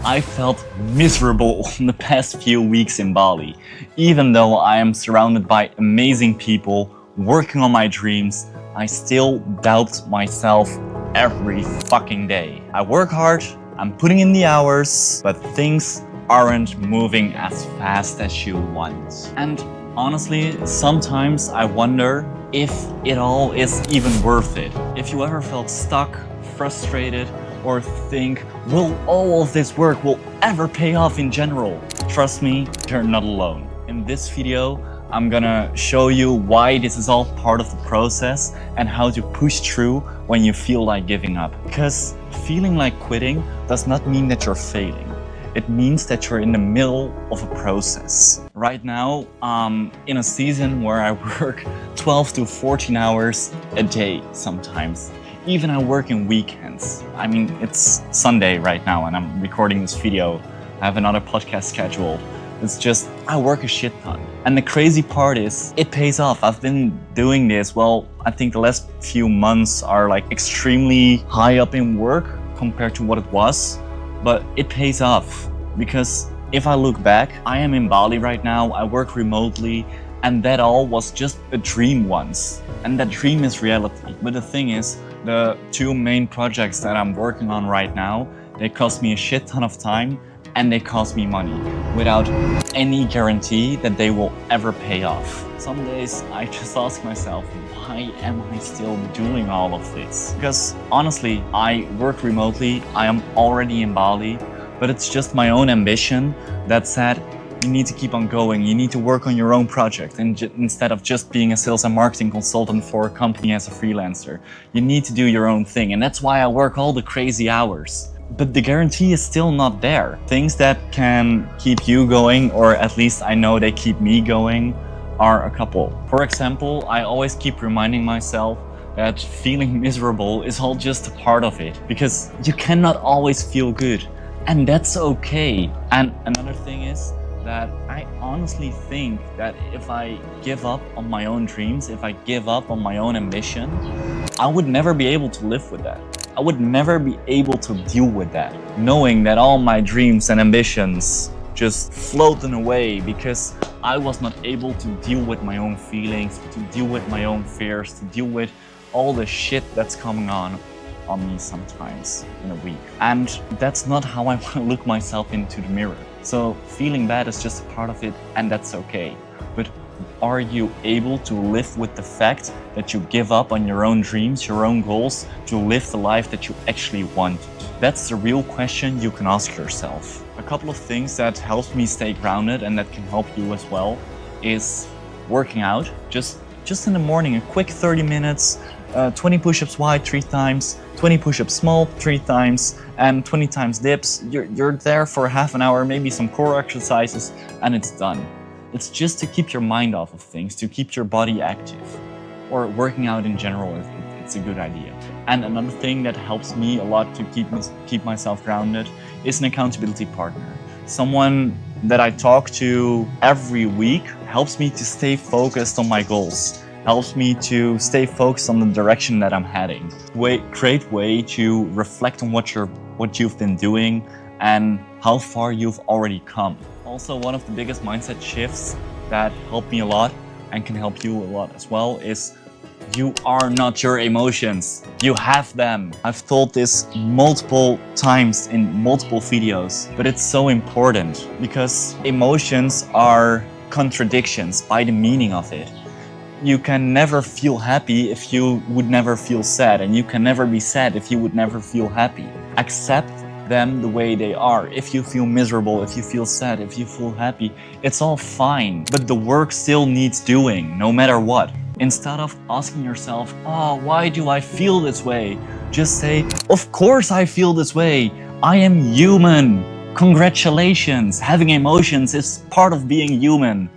I felt miserable in the past few weeks in Bali. Even though I am surrounded by amazing people working on my dreams, I still doubt myself every fucking day. I work hard, I'm putting in the hours, but things aren't moving as fast as you want. And honestly, sometimes I wonder if it all is even worth it. If you ever felt stuck, frustrated, or think, will all of this work will ever pay off in general? Trust me, you're not alone. In this video, I'm gonna show you why this is all part of the process and how to push through when you feel like giving up. Because feeling like quitting does not mean that you're failing. It means that you're in the middle of a process. Right now, I'm in a season where I work 12 to 14 hours a day sometimes. Even I work in weekends. I mean, it's Sunday right now and I'm recording this video. I have another podcast scheduled. It's just, I work a shit ton. And the crazy part is, it pays off. I've been doing this, well, I think the last few months are like extremely high up in work compared to what it was. But it pays off because if I look back, I am in Bali right now, I work remotely, and that all was just a dream once. And that dream is reality. But the thing is, the two main projects that I'm working on right now, they cost me a shit ton of time and they cost me money without any guarantee that they will ever pay off. Some days I just ask myself, why am I still doing all of this? Because honestly, I work remotely, I am already in Bali, but it's just my own ambition that said, you need to keep on going, you need to work on your own project and instead of just being a sales and marketing consultant for a company as a freelancer. You need to do your own thing, and that's why I work all the crazy hours. But the guarantee is still not there. Things that can keep you going, or at least I know they keep me going, are a couple. For example, I always keep reminding myself that feeling miserable is all just a part of it, because you cannot always feel good, and that's okay. And another thing is that I honestly think that if I give up on my own dreams, if I give up on my own ambition, I would never be able to live with that. I would never be able to deal with that, knowing that all my dreams and ambitions just floating away because I was not able to deal with my own feelings, to deal with my own fears, to deal with all the shit that's coming on me sometimes in a week. And that's not how I want to look myself into the mirror. So feeling bad is just a part of it, and that's okay. But are you able to live with the fact that you give up on your own dreams, your own goals, to live the life that you actually want? That's the real question you can ask yourself. A couple of things that helps me stay grounded and that can help you as well is working out. Just in the morning, a quick 30 minutes, 20 push-ups wide 3 times, 20 push-ups small 3 times, and 20 times dips. You're there for half an hour, maybe some core exercises, and it's done. It's just to keep your mind off of things, to keep your body active. Or working out in general, it's a good idea. And another thing that helps me a lot to keep myself grounded is an accountability partner. Someone that I talk to every week helps me to stay focused on my goals, helps me to stay focused on the direction that I'm heading. Great way to reflect on what you've been doing and how far you've already come. Also, one of the biggest mindset shifts that helped me a lot and can help you a lot as well is you are not your emotions. You have them. I've told this multiple times in multiple videos, but it's so important because emotions are contradictions by the meaning of it. You can never feel happy if you would never feel sad, and you can never be sad if you would never feel happy. Accept them the way they are. If you feel miserable, if you feel sad, if you feel happy, it's all fine. But the work still needs doing, no matter what. Instead of asking yourself, oh, why do I feel this way? Just say, of course I feel this way. I am human. Congratulations. Having emotions is part of being human.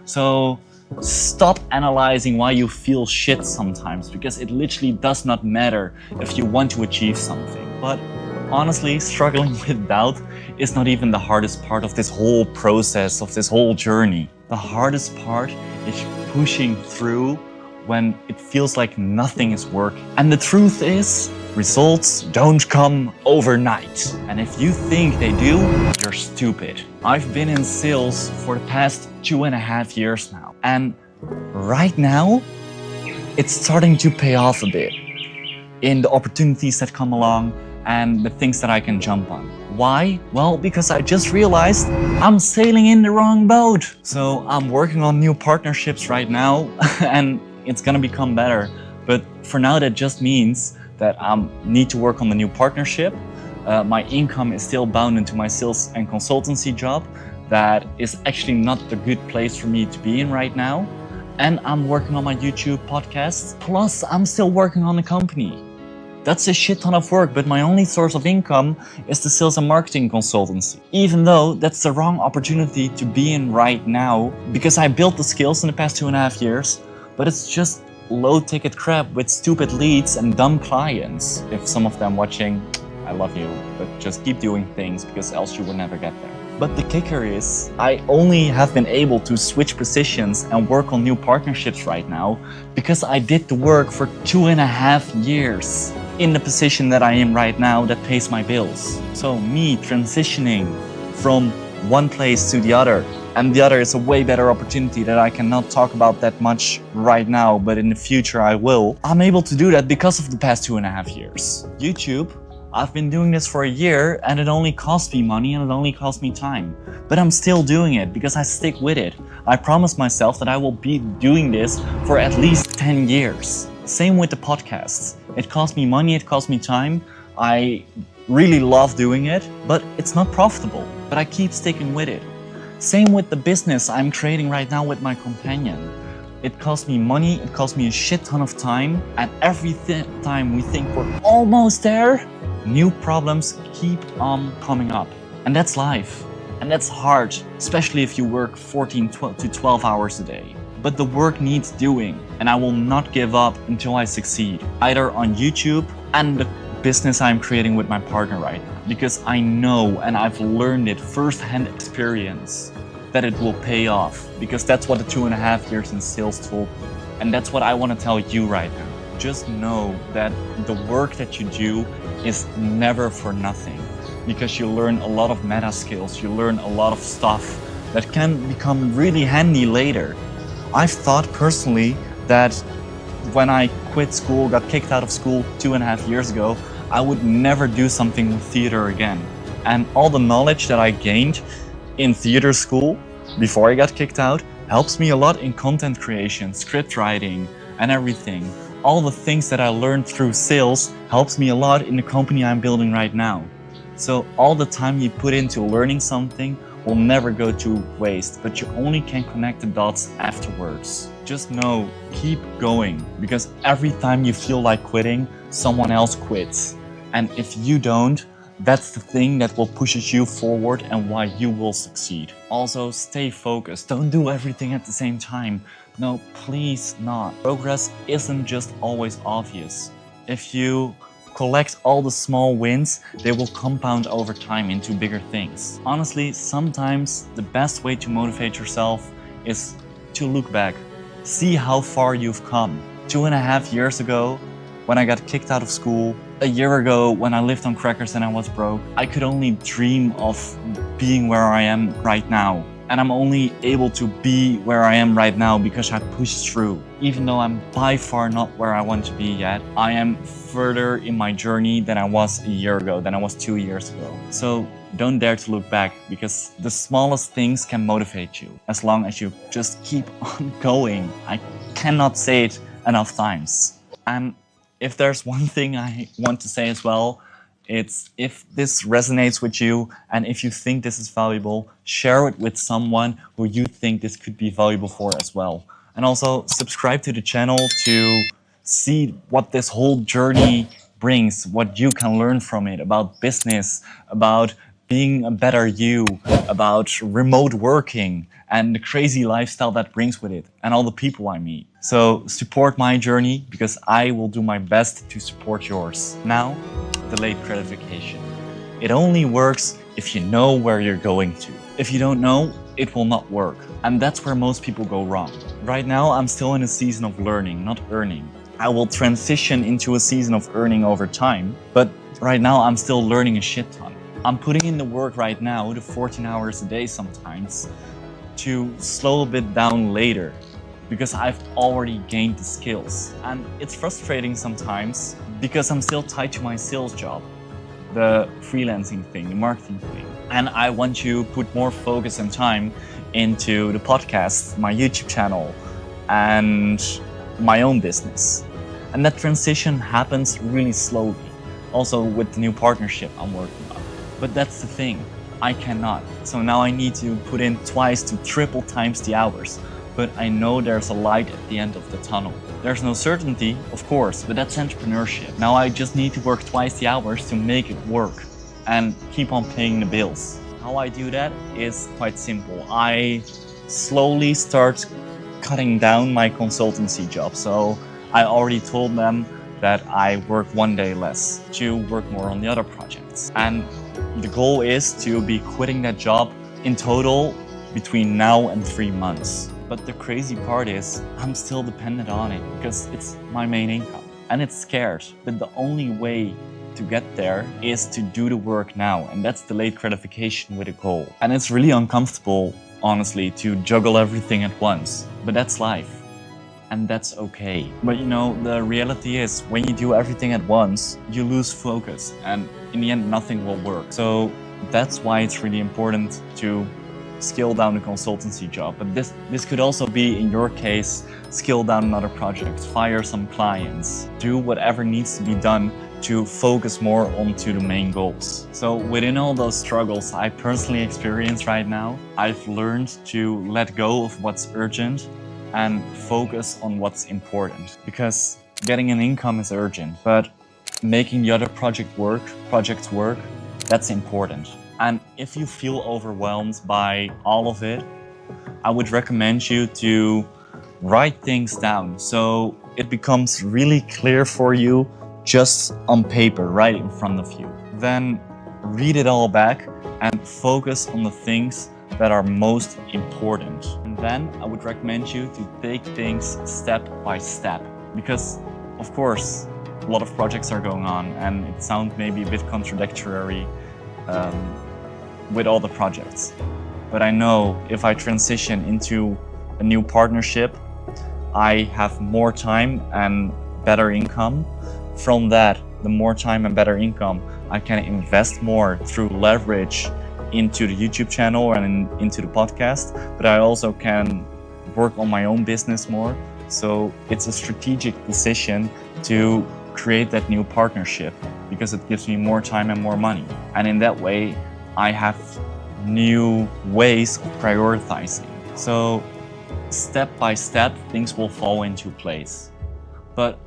So stop analyzing why you feel shit sometimes, because it literally does not matter if you want to achieve something. But honestly, struggling with doubt is not even the hardest part of this whole process, of this whole journey. The hardest part is pushing through when it feels like nothing is working. And the truth is, results don't come overnight. And if you think they do, you're stupid. I've been in sales for the past 2.5 years now. And right now, it's starting to pay off a bit in the opportunities that come along and the things that I can jump on. Why? Well, because I just realized I'm sailing in the wrong boat. So I'm working on new partnerships right now and it's gonna become better. But for now, that just means that I need to work on the new partnership. My income is still bound into my sales and consultancy job. That is actually not the good place for me to be in right now. And I'm working on my YouTube podcast. Plus, I'm still working on the company. That's a shit ton of work, but my only source of income is the sales and marketing consultancy. Even though that's the wrong opportunity to be in right now, because I built the skills in the past 2.5 years, but it's just low ticket crap with stupid leads and dumb clients. If some of them watching, I love you, but just keep doing things because else you will never get there. But the kicker is, I only have been able to switch positions and work on new partnerships right now because I did the work for 2.5 years in the position that I am right now that pays my bills. So me transitioning from one place to the other, and the other is a way better opportunity that I cannot talk about that much right now, but in the future I will. I'm able to do that because of the past 2.5 years. YouTube, I've been doing this for a year and it only cost me money and it only cost me time. But I'm still doing it because I stick with it. I promised myself that I will be doing this for at least 10 years. Same with the podcasts. It cost me money, it cost me time. I really love doing it, but it's not profitable. But I keep sticking with it. Same with the business I'm creating right now with my companion. It cost me money, it cost me a shit ton of time, and every time we think we're almost there, new problems keep on coming up. And that's life. And that's hard, especially if you work 14 to 12 hours a day. But the work needs doing, and I will not give up until I succeed, either on YouTube and the business I'm creating with my partner right now. Because I know, and I've learned it first-hand experience, that it will pay off. Because that's what the 2.5 years in sales told me. And that's what I want to tell you right now. Just know that the work that you do is never for nothing. Because you learn a lot of meta skills, you learn a lot of stuff that can become really handy later. I've thought personally that when I quit school, got kicked out of school 2.5 years ago, I would never do something with theater again. And all the knowledge that I gained in theater school before I got kicked out helps me a lot in content creation, script writing, and everything. All the things that I learned through sales helps me a lot in the company I'm building right now. So all the time you put into learning something will never go to waste, but you only can connect the dots afterwards. Just know, keep going, because every time you feel like quitting, someone else quits. And if you don't, that's the thing that will push you forward and why you will succeed. Also, stay focused. Don't do everything at the same time. No, please not. Progress isn't just always obvious. If you collect all the small wins, they will compound over time into bigger things. Honestly, sometimes the best way to motivate yourself is to look back. See how far you've come. 2.5 years ago, when I got kicked out of school, a year ago when I lived on crackers and I was broke, I could only dream of being where I am right now. And I'm only able to be where I am right now because I pushed through. Even though I'm by far not where I want to be yet, I am further in my journey than I was a year ago, than I was 2 years ago. So don't dare to look back, because the smallest things can motivate you as long as you just keep on going. I cannot say it enough times. And if there's one thing I want to say as well, it's if this resonates with you and if you think this is valuable, share it with someone who you think this could be valuable for as well. And also subscribe to the channel to see what this whole journey brings, what you can learn from it about business, about being a better you, about remote working and the crazy lifestyle that brings with it and all the people I meet. So support my journey because I will do my best to support yours. Now, delayed gratification. It only works if you know where you're going to. If you don't know, it will not work. And that's where most people go wrong. Right now, I'm still in a season of learning, not earning. I will transition into a season of earning over time, but right now I'm still learning a shit ton. I'm putting in the work right now, the 14 hours a day sometimes, to slow a bit down later, because I've already gained the skills. And it's frustrating sometimes because I'm still tied to my sales job, the freelancing thing, the marketing thing. And I want to put more focus and time into the podcast, my YouTube channel, and my own business. And that transition happens really slowly, also with the new partnership I'm working on. But that's the thing, I cannot. So now I need to put in twice to triple times the hours. But I know there's a light at the end of the tunnel. There's no certainty, of course, but that's entrepreneurship. Now I just need to work twice the hours to make it work and keep on paying the bills. How I do that is quite simple. I slowly start cutting down my consultancy job. So I already told them that I work one day less to work more on the other projects. And the goal is to be quitting that job in total between now and 3 months. But the crazy part is I'm still dependent on it because it's my main income. And it's scarce, but the only way to get there is to do the work now. And that's delayed gratification with a goal. And it's really uncomfortable, honestly, to juggle everything at once. But that's life. And that's okay. But you know, the reality is when you do everything at once, you lose focus. And in the end, nothing will work. So that's why it's really important to scale down the consultancy job. But this could also be, in your case, scale down another project, fire some clients, do whatever needs to be done to focus more onto the main goals. So within all those struggles I personally experience right now, I've learned to let go of what's urgent and focus on what's important. Because getting an income is urgent, but making the other projects work, that's important. And if you feel overwhelmed by all of it, I would recommend you to write things down so it becomes really clear for you just on paper, right in front of you. Then read it all back and focus on the things that are most important. And then I would recommend you to take things step by step. Because, of course, a lot of projects are going on and it sounds maybe a bit contradictory with all the projects. But I know if I transition into a new partnership, I have more time and better income. From that, the more time and better income, I can invest more through leverage into the YouTube channel and into the podcast, but I also can work on my own business more. So it's a strategic decision to create that new partnership because it gives me more time and more money. And in that way, I have new ways of prioritizing. So step by step, things will fall into place. But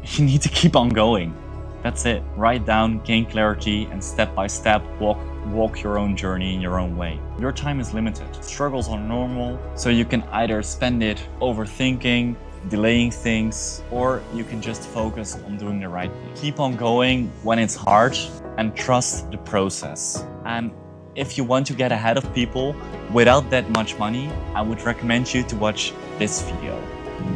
you need to keep on going. That's it. Write down, gain clarity, and step by step, walk your own journey in your own way. Your time is limited. Struggles are normal, so you can either spend it overthinking, delaying things, or you can just focus on doing the right thing. Keep on going when it's hard and trust the process. And if you want to get ahead of people without that much money, I would recommend you to watch this video.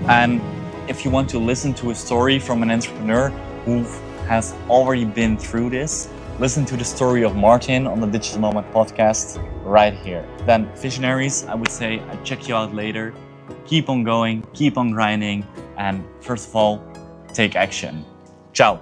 And if you want to listen to a story from an entrepreneur who has already been through this, listen to the story of Martin on the Digital Nomad podcast right here. Then visionaries, I would say I check you out later. Keep on going, keep on grinding, and first of all, take action. Ciao.